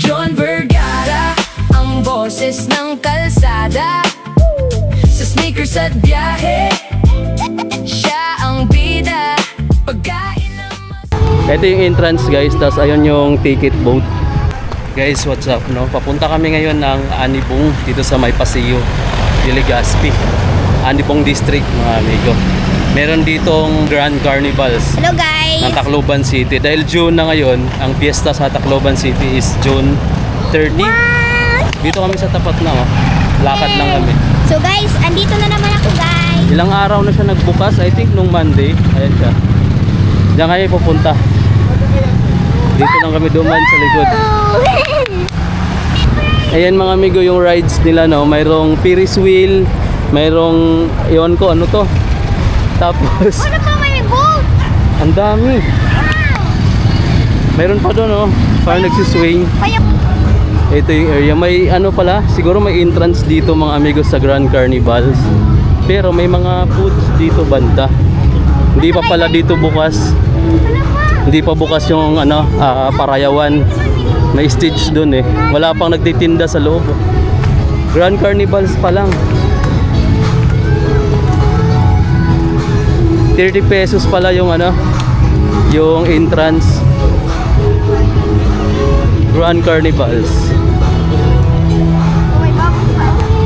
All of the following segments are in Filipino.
John Vergara, ang boses ng kalsada. Sa sneakers at biyahe, siya ang bida. Pagkain ng Ito yung entrance guys, tas ayun yung ticket booth. Guys, what's up, no? Papunta kami ngayon ng Anibong dito sa May Paseo, Legazpi, Anibong District, mga amigo. Meron ditong Grand Carnivals. Hello guys! Ng Tacloban City. Dahil June na ngayon, ang piyesta sa Tacloban City is June 30. Dito kami sa tapat na, oh. Lakad lang kami. So guys, andito na naman ako guys. Ilang araw na siya nagbukas, I think nung Monday. Ayan siya. Diyan kayo pupunta. Dito lang kami duman sa likod. Ayan mga amigo, yung rides nila, no? Mayroong Ferris wheel, mayroong, iwan ko, ano to? Tapos, Ano pa may boat? ang dami. Mayroon pa doon, oh. Parang nagsiswing. Kaya Ito yung area. May ano pala, siguro may entrance dito mga amigos sa Grand Carnivals. Pero may mga foods dito banda. Hindi pa pala dito bukas. Hindi pa bukas yung ano, Parayawan. May stage doon eh. Wala pang nagtitinda sa loob. Grand Carnivals pa lang. 30 pesos pala yung ano, yung entrance. Grand Carnivals.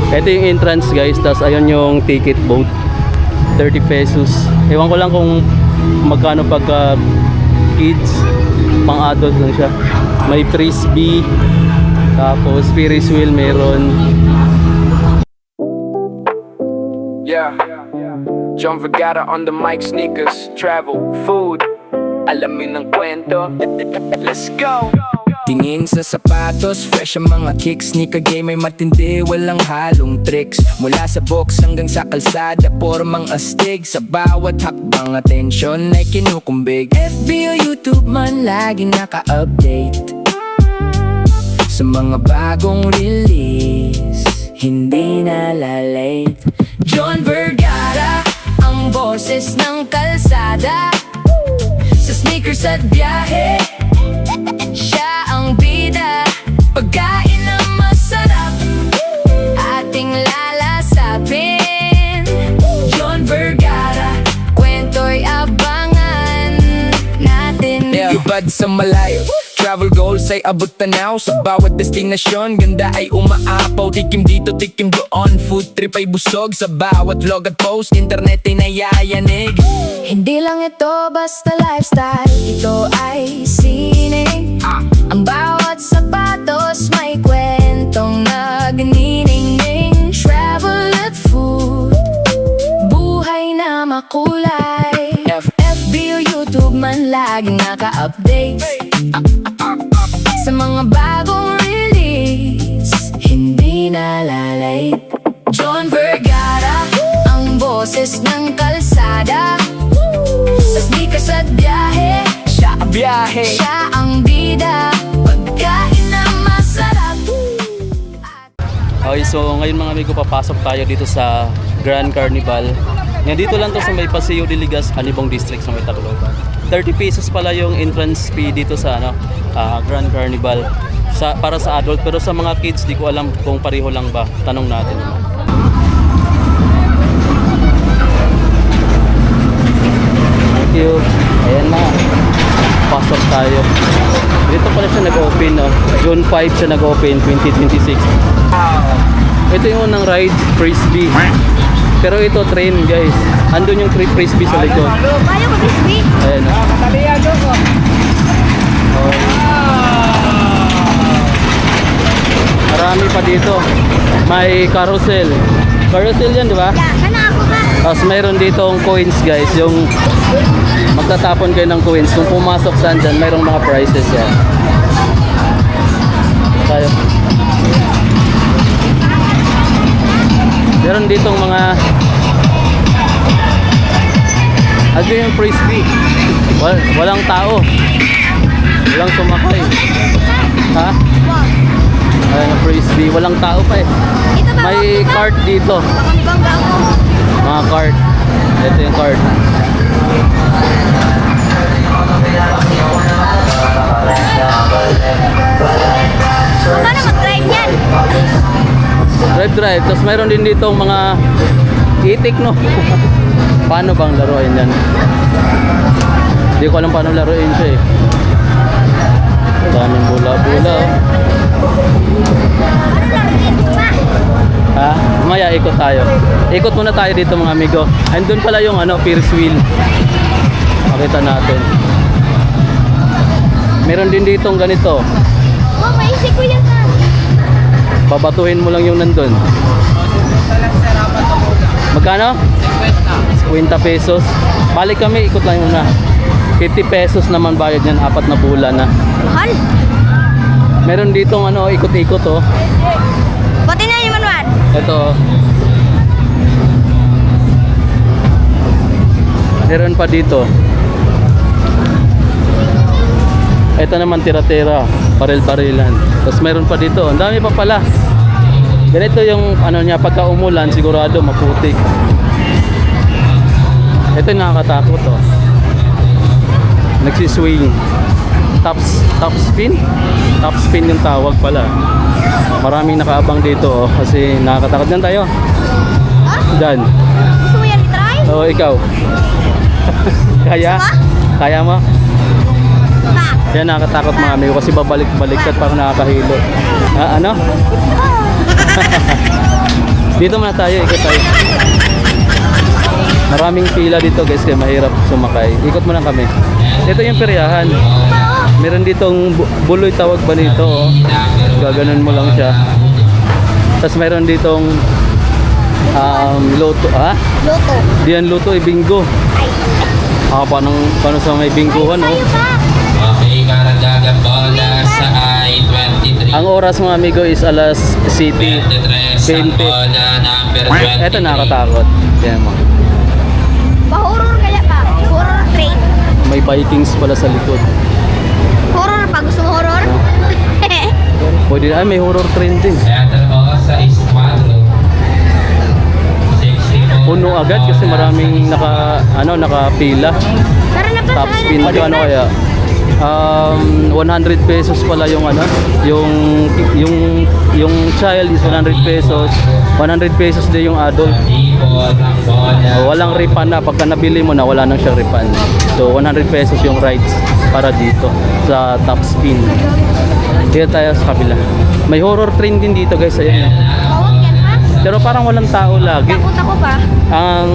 Ito yung entrance guys, tas ayun yung ticket booth. 30 pesos. Ewan ko lang kung magkano pagka kids, pang adult lang siya. May frisbee, tapos Ferris wheel meron. Yeah, John Vergara on the mic, sneakers, travel, food. Alamin ng kwento, let's go. Tingin sa sapatos, fresh ang mga kicks. Sneaker game ay matindi, walang halong tricks. Mula sa box hanggang sa kalsada, pormang astig. Sa bawat hakbang atensyon ay kinukumbig. FB o YouTube man lagi naka-update sa mga bagong release, hindi na lalate. John Vergara, ang boses ng kalsada. Sa sneakers at biyahe, siya ang bida. Pagkain na masarap, ating lalasapin. John Vergara, kwento'y abangan natin. Ibad sa malayo, travel goals ay abot tanaw. Sa bawat destinasyon, ganda ay umaapaw. Tikim dito, tikim doon, food trip ay busog. Sa bawat vlog at post, internet ay nayayanig. Hindi lang ito basta lifestyle, ito ay sining. Ang bawat sapatos may kwentong nagniningning. Travel at food, buhay na makulay. FB o YouTube man laging naka-update sa mga bagong release, hindi na lalate. John Vergara, ang boses ng kalsada. Sa sneakers at biyahe, Siya ang biyahe. siya ang bida. Pagkain na masarap. Okay, so ngayon mga amigo, papasok tayo dito sa Grand Carnival. Yan, dito lang to sa May Paseo de Legazpi, Anibong District sa May Tacloban. 30 pesos pala yung entrance fee dito sa ano, Grand Carnival para sa adult, pero sa mga kids di ko alam kung pareho lang ba. Tanong natin naman. Thank you. Ayan na. Pasok tayo. Dito pala siya nag-open, no? June 5 siya nag-open, 2026. Ito yung unang ride, frisbee. Pero ito train guys. Andun yung frisbee sa likod. Kaya ko this week. Ayan, no? Marami pa dito. May carousel. Carousel yan, di ba? Yeah, sana ako ka. Tapos mayroon ditong coins guys. Yung magtatapon kayo ng coins. Kung pumasok saan dyan, mayroong mga prizes yan. Tayo. Meron ditong mga ano yung frisbee. Walang tao. Walang sumakay. Ha? Ayan ang frisbee. Walang tao pa eh. Ito ba? May cart dito. Bangga ako. Mga cart. Ito yung cart. drive. Tapos mayroon din dito mga itik, no? Paano bang laruin yan? Hindi ko alam paano laruin siya eh. Daming bula-bula. Oh. Ha? Mamaya ikot tayo. Ikot muna tayo dito mga amigo. Andun pala yung ano, Ferris wheel. Makita natin. Meron din ditong ganito. Oh, maisip ko yan na. Babatuhin mo lang yung nandun. Magkano? 50 pesos. Balik kami, ikot lang muna. 50 pesos naman bayad yan, 4 na bulan na. Mahal. Meron ditong ano, ikot-ikot oh. Pati na yung manuan. Ito. Meron pa dito. Ito naman tira-tira, baril-barilan. Tapos meron pa dito. Ang dami pa pala. Ganito yung ano niya, pagka umulan sigurado maputik. Ito yung nakakatakot oh. Nagsiswing. Top spin? Top spin yung tawag pala. Maraming nakaabang dito oh, kasi nakakatakot. Diyan tayo. Ha? Diyan. Gusto mo yan i-try? Oo, ikaw. Kaya? Kaya mo? Pa. Yan nakakatakot mga amigo kasi babalik-baliktad parang nakakahilo. Ah, ano? Dito muna tayo, ikot tayo. Maraming pila dito guys kaya mahirap sumakay. Ikot muna kami. Ito yung peryahan. Meron ditong buloy tawag ba nito oh. Gaganon mo lang siya. Tapos meron ditong loto, ha? Loto. Diyan loto, bingo. Paano sa may bingohan oh. Tayo pa. Okay, karagdagang bola sa I-23. Ang oras mga amigo is alas 7. 23 ang 20. bola, number 23. Ito nakakatakot. Yan mo. Pa-horror kaya pa. Horror train. May Vikings pala sa likod. Horror pa. Gusto mo horror? Pwede ay may horror train din. Letter O sa Escuadro. Puno agad kasi maraming nakapila. Tara na pa. Top spin magkano kaya? 100 pesos pala yung ano, yung child is 100 pesos. 100 pesos din yung adult. Walang refund na pagka nabili mo na wala nang siyang refund. So 100 pesos yung rides para dito sa top spin. Dito tayo sa kabila. May horror train din dito guys, ayan. Bawag yan ha? Pero parang walang tao lagi. Takot ako pa. Ang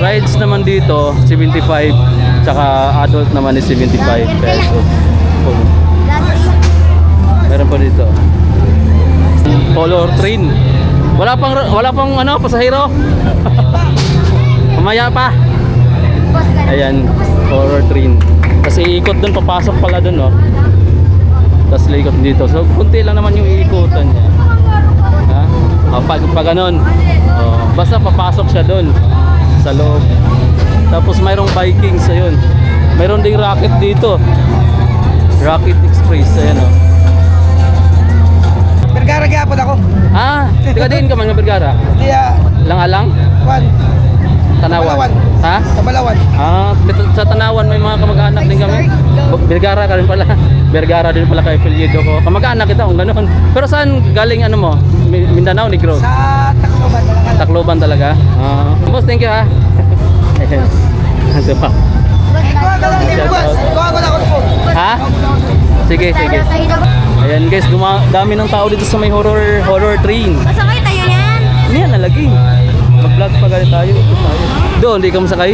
rides naman dito 75, tsaka adult naman is 75 pesos. Oh. Meron pa dito. Color train. Wala pang ano, pasahero. Mamaya pa. Ayan, color train. Kasi iikot doon, papasok pala doon, no. Tapos ikot dito. So, kunti lang naman yung iikutan niya. Ha? Pag ganun. Basta papasok siya doon sa loob. Tapos mayroong Vikings, ayun. Mayroon ding rocket dito. Rocket Express, ayan o. Bergara gyapon ako. Ah, tiga din ka mga Bergara. Diya Lang-alang? Juan, Tanawan. Tabalawan. Ha? Tabalawan. Ah, dito sa Tanawan may mga kamag-anak din kami. Bergara ka rin pala. Bergara din pala kay apelyido ko. Kamag-anak kita kung ganoon. Pero saan galing ano mo? Mindanao, Negros? Sa Tacloban lang. Tacloban talaga? Boss, thank you ha. Ito pa. Kuha ka lang din Shout boss. out. Kuha ko na ako po. Ha? Sige, sige. Ayan guys, dami ng tao dito sa may horror train. Masakay tayo yan. Ano yan, nalagi. Mag-vlog pa galit tayo. Ito tayo. Doon, hindi ka masakay?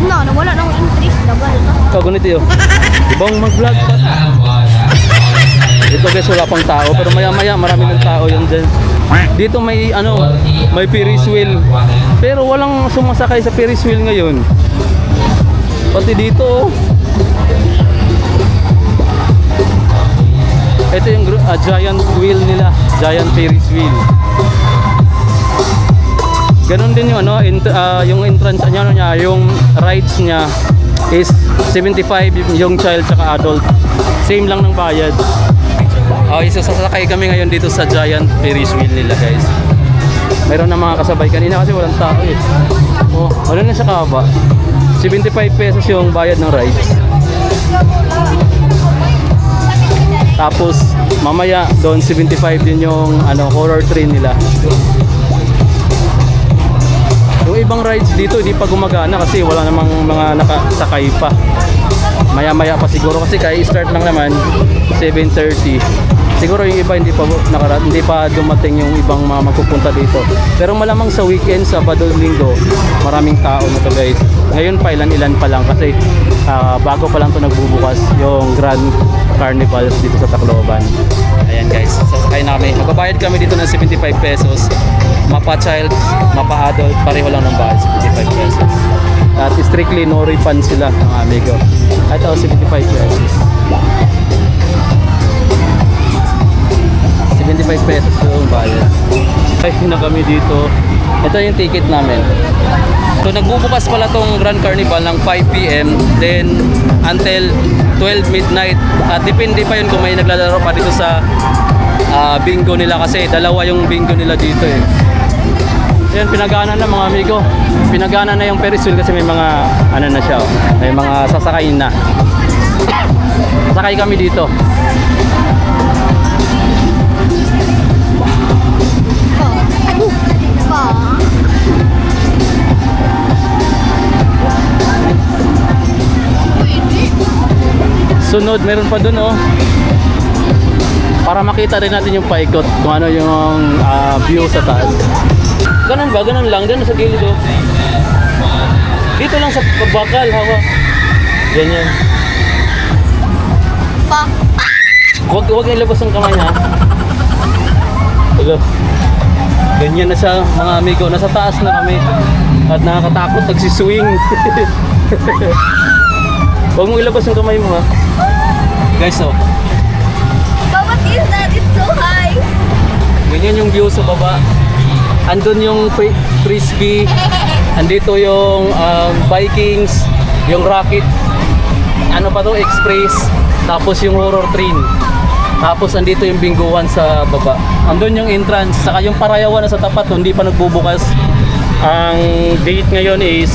No, nawala ng interest. Laban ito. Ikaw, ganito yun. Ibang mag-vlog pa. Ito guys, wala pang tao. Pero maya-maya, marami ng tao yan dyan. Dito may, may Ferris wheel. Pero walang sumasakay sa Ferris wheel ngayon. Pati dito, oh. Ito yung giant wheel nila. Giant Ferris wheel. Ganon din yung yung entrance niya, yung rides niya is 75 yung child tsaka adult. Same lang ng bayad. Sasakay kami ngayon dito sa giant Ferris wheel nila guys. Mayroon na mga kasabay kanina kasi walang tao eh. Oh, wala na siya kahaba. 75 pesos yung bayad ng rides. Tapos mamaya doon 75 din yung horror train nila. Yung ibang rides dito hindi pa gumagana kasi wala namang mga nakasakay pa. Maya-maya pa siguro kasi kaya start lang naman 7:30. Siguro yung iba hindi pa dumating yung ibang mga magpupunta dito. Pero malamang sa weekend, Sabado, Linggo, maraming tao na to guys. Ngayon pa ilan-ilan pa lang kasi bago pa lang to nagbubukas yung Grand Carnivals dito sa Tacloban. Ayan guys, sasakay na kami. Magbabayad kami dito ng 75 pesos. Mapa-child, mapa-adult, pareho lang ng bayad, 75 pesos. At strictly no refund sila mga amigo. Ito 75 pesos. 75 pesos yung bayad. Ay, na kami dito. Ito yung ticket namin. So nagbubukas pala tong Grand Carnival ng 5 PM then until 12 midnight. At depende pa yun kung may naglalaro pa dito sa bingo nila kasi dalawa yung bingo nila dito eh. Yan, pinagana na mga amigo. Pinagana na yung Ferris wheel kasi may mga na siya, may mga sasakay na. Sasakay kami dito. Sunod, meron pa dun oh. Para makita rin natin yung paikot kung ano yung view sa taas. Ganun ba? Ganun lang. Ganun sa gilid oh. Dito lang sa bakal, hawa. Ganyan. Huwag ilabas ang kamay ha. Hello. Ganyan na siya mga amigo. Nasa taas na kami. At nakakatakot, nagsiswing. Huwag mong ilabas yung kamay mo ha. Guys oh. But what is that? It's so high. Ganyan yung view sa baba. Andun yung frisbee. Andito yung Vikings, yung Rocket. Ano pa to? Express. Tapos yung horror train. Tapos andito yung binguan sa baba. Andun yung entrance. Saka yung Parayawan na sa tapat, hindi pa nagbubukas. Ang date ngayon is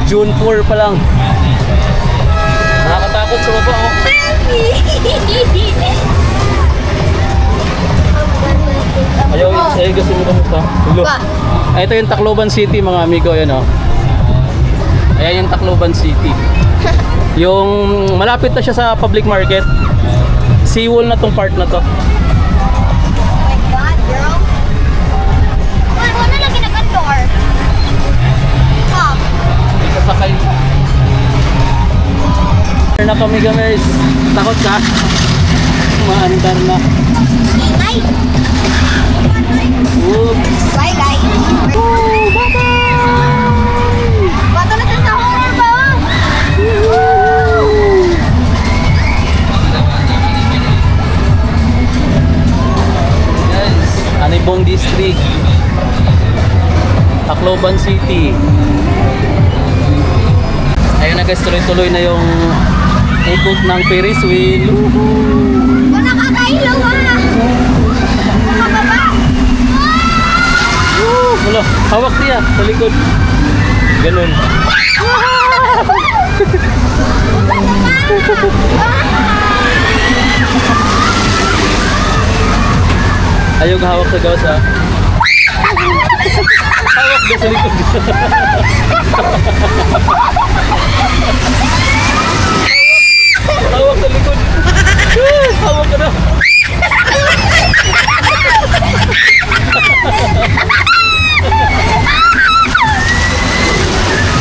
June 4 pa lang. Nakakatakot sa baba oh. Ayaw, kasi mo kami ito. Hello. Ito yung Tacloban City mga amigo, yan oh. Ayan yung Tacloban City. Yung malapit na siya sa public market. Seawall na tong part na to. Oh my God, girl. Ano na lagi nag-door? Sasakay. Na kami guys. Takot ka? Maandar na. Ingay. Oops. Bye guys. Bato na sa horror ba? Guys, Anibong District. Tacloban City. Ayun na guys, tuloy-tuloy na yung ikot ng Ferris wheel. Wala ka kailo ha. Mababa. Wala, hawak niya sa likod. Ganun. Ayaw hawak sa gawas ha. Hawak na sa likod. Hawak sa likod. Hawak ka na.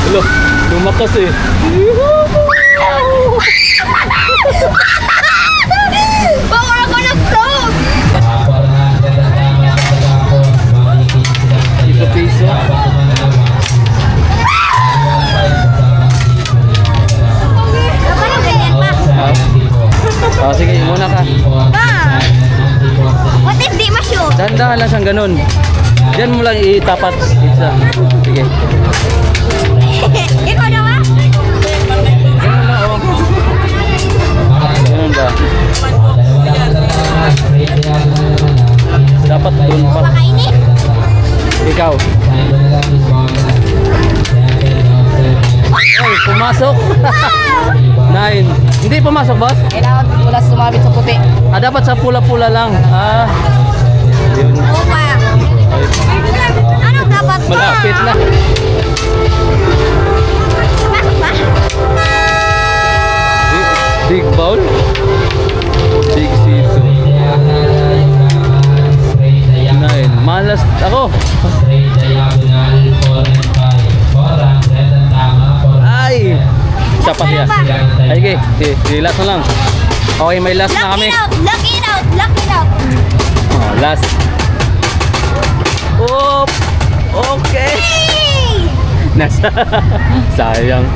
Hello, lumakas eh. Bawal ako nag-float. Piso. Parang ganyan pa. Oh, sige, muna ka. Pa. What if di ma-shoot? Dahan-dahan lang siyang ganun. Diyan mo lang itapat. Isa. Sige. Ikaw na ba? Ganun lang oh. Ganun ba? Dapat doon pa. Makainit. Ikaw. Ay, pumasok. 9. Hindi pumasok, boss? Kailangan wala sa puti. Dapat sa pula-pula lang. Yun. Opa. Ano dapat to? Malapit na. Pasok ba? Big bowl. Big C2. Nine. Malas ako. Straight diagonal 4 and 5. 400 ang tama. 400. Ay! Sapat yan. Ay, okay. Relax na lang. Okay, may last na Lock kami. it out! Lock it out! Lock it out! Last. Oh! Okay! Hey! Nasa. Sayang.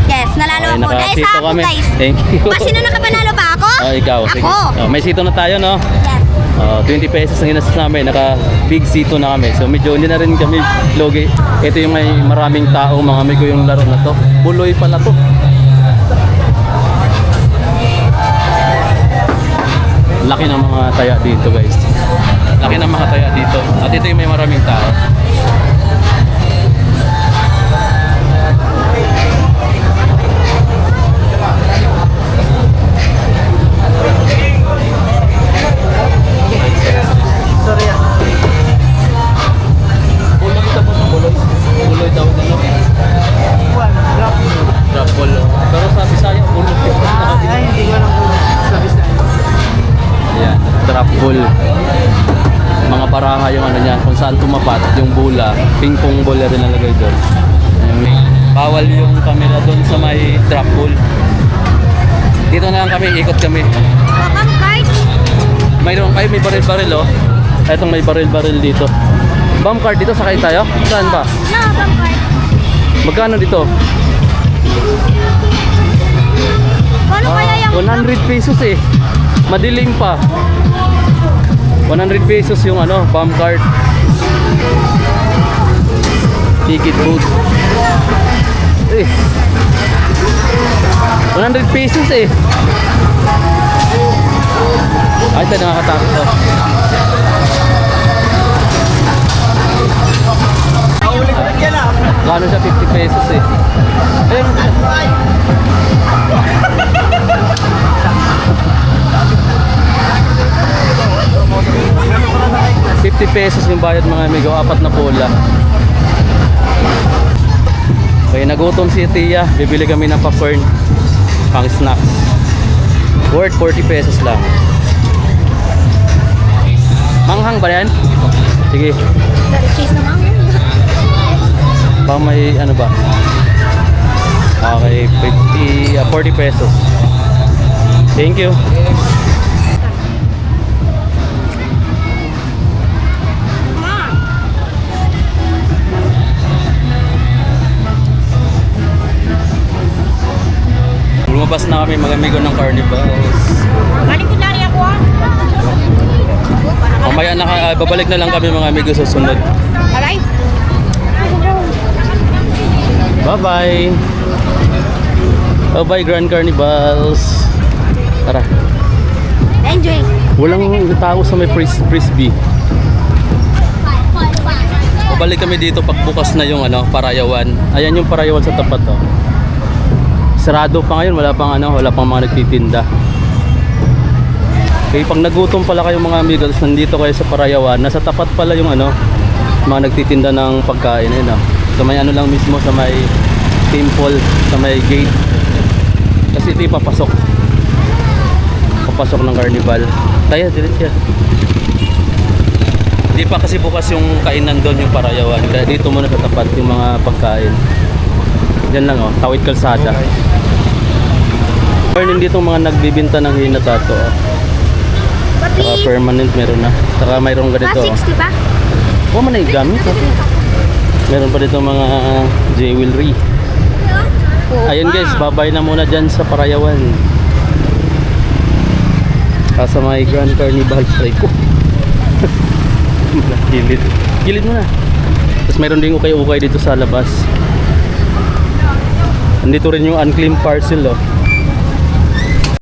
Yes, nalalo ako. Guys, nakasito ako kami. guys. Thank you. Sino nakapanalo pa ako? Ikaw. Sige. Ako. May sito na tayo, no? Yes. 20 pesos ang ginastos namin, naka big C2 na kami. So medyo hindi na rin kami logi. Ito yung may maraming tao, mga amigo yung laro na to. Buloy pala to. Laki ng mga taya dito, guys. Laki ng mga taya dito. At ito yung may maraming tao. Sorry ah. Buloy ito po, buloy. Buloy daw ano. Drop ball. Pero sa Bisaya, buloy. Ay, hindi ko alam kung sabi sa inyo. Ayan, drop ball. Mga baraha yung ano niya, kung saan tumapat yung bola, ping pong ball na rin nalagay doon. Ayan, bawal yung camera doon sa may drop ball. Dito na lang kami, ikot kami. Welcome card. Mayroon kayo, may baril-baril oh. Etong may baril-baril dito. Bomb card dito, sakay tayo? Saan ba? No, welcome card. Magkano dito? Ano kaya yung 100 pesos eh. Madilim pa. 100 pesos yung ano, bomb card. Ticket booth. Eh. 100 pesos eh. Ay, ito nakakatakot to. Naulit ko yan ah. Gano'n siya 50 pesos eh. Ayun. ₱50 yung bayad mga amigo, 4 na bola. Okay, nagutom si Tia. Bibili kami ng popcorn pang snacks. Worth 40 pesos lang. Manghang ba yan? Sige. cheese naman? Baka may ano ba? Okay, 40 pesos. Thank you. Lumabas na kami mga amigo ng Carnivals. Galing lari ako ah. Mamaya babalik na lang kami mga amigo sa sunod. Alright. Bye-bye. Bye-bye Grand Carnivals. Tara. Enjoy. Walang tao sa may frisbee. Babalik kami dito pagbukas na yung ano, Parayawan. Ayan yung Parayawan sa tapat to. Sarado pa ngayon, wala pang mga nagtitinda. Okay, pag nagutom pala kayo mga amigo, tapos nandito kayo sa Parayawan, nasa tapat pala yung ano, mga nagtitinda ng pagkain, ayun, sa may ano lang mismo, sa may temple, sa may gate. Kasi ito yung papasok ng carnival. Kaya diretso. Hindi pa kasi bukas yung kainan doon, yung Parayawan, kaya dito muna sa tapat yung mga pagkain. Yan lang oh, tawid kalsada. Meron dito mga nagbibinta ng hinatato oh. Saka permanent meron na. Saka mayroong ganito oh. 60 ba? Oh, manay gamit oh. Meron pa dito mga jewelry. Ayun guys, babay na muna dyan sa Parayawan. Sa may Grand Carnival. Try ko. Gilid mo na. Tapos mayroon din ukay-ukay dito sa labas. Nandito rin yung unclaimed parcel oh.